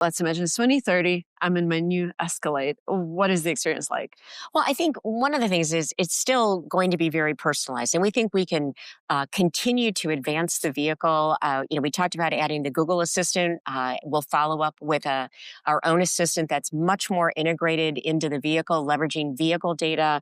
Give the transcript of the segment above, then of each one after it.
Let's imagine it's 2030. I'm in my new Escalade. What is the experience like? Well, I think one of the things is it's still going to be very personalized, and we think we can continue to advance the vehicle. We talked about adding the Google Assistant. We'll follow up with our own assistant that's much more integrated into the vehicle, leveraging vehicle data,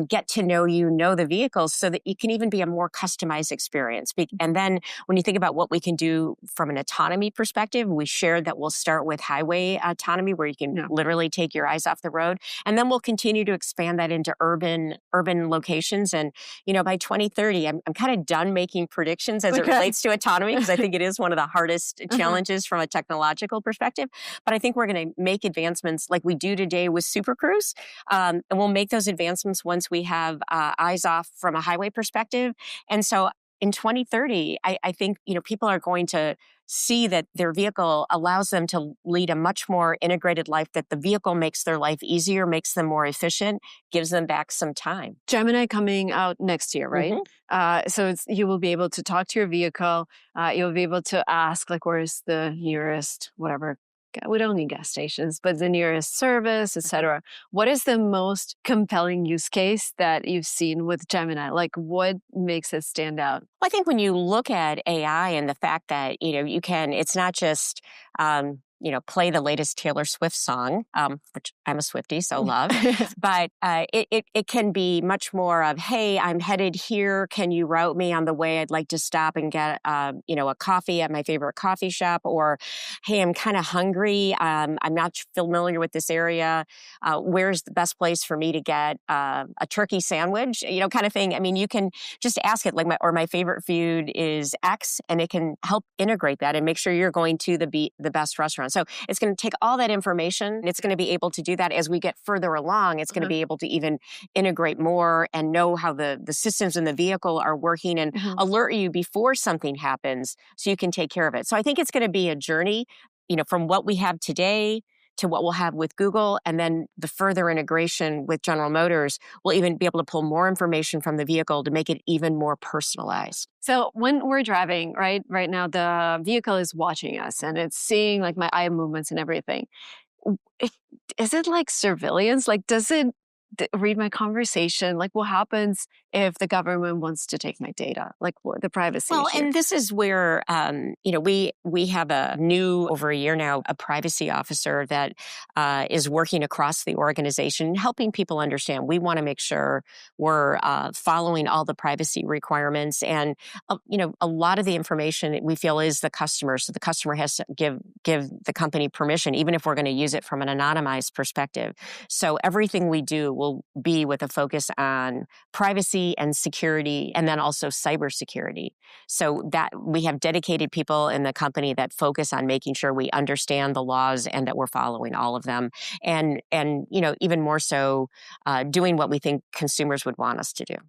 get to know the vehicle, so that it can even be a more customized experience. And then when you think about what we can do from an autonomy perspective, we shared that we'll start with highway autonomy, where you can literally take your eyes off the road. And then we'll continue to expand that into urban locations. And, by 2030, I'm kind of done making predictions as it relates to autonomy, because I think it is one of the hardest challenges from a technological perspective. But I think we're going to make advancements like we do today with Super Cruise. And we'll make those advancements once we have eyes off from a highway perspective. And so in 2030, I think, people are going to see that their vehicle allows them to lead a much more integrated life, that the vehicle makes their life easier, makes them more efficient, gives them back some time. Gemini coming out next year, right? So you will be able to talk to your vehicle. You'll be able to ask, like, where's the nearest, whatever. We don't need gas stations, but the nearest service, etc. What is the most compelling use case that you've seen with Gemini? Like, what makes it stand out? Well, I think when you look at AI and the fact that, you can, it's not just, play the latest Taylor Swift song, which I'm a Swiftie, so love. But it can be much more of, hey, I'm headed here. Can you route me on the way? I'd like to stop and get, a coffee at my favorite coffee shop. Or, hey, I'm kind of hungry. I'm not familiar with this area. Where's the best place for me to get a turkey sandwich? Kind of thing. I mean, you can just ask it, like, my favorite food is X, and it can help integrate that and make sure you're going to the best restaurant. So it's going to take all that information, and it's going to be able to do that as we get further along. It's going to be able to even integrate more and know how the systems in the vehicle are working, and alert you before something happens so you can take care of it. So I think it's going to be a journey, from what we have today to what we'll have with Google, and then the further integration with General Motors, we'll even be able to pull more information from the vehicle to make it even more personalized. So when we're driving, right now, the vehicle is watching us and it's seeing, like, my eye movements and everything. Is it like surveillance? Like, does it read my conversation? Like, what happens if the government wants to take my data? Like, the privacy Well, issue? and this is where, we have a new, over a year now, a privacy officer that is working across the organization, helping people understand. We want to make sure we're following all the privacy requirements. And, a lot of the information we feel is the customer. So the customer has to give the company permission, even if we're going to use it from an anonymized perspective. So everything we do will be with a focus on privacy and security, and then also cybersecurity. So that we have dedicated people in the company that focus on making sure we understand the laws and that we're following all of them. And even more so, doing what we think consumers would want us to do.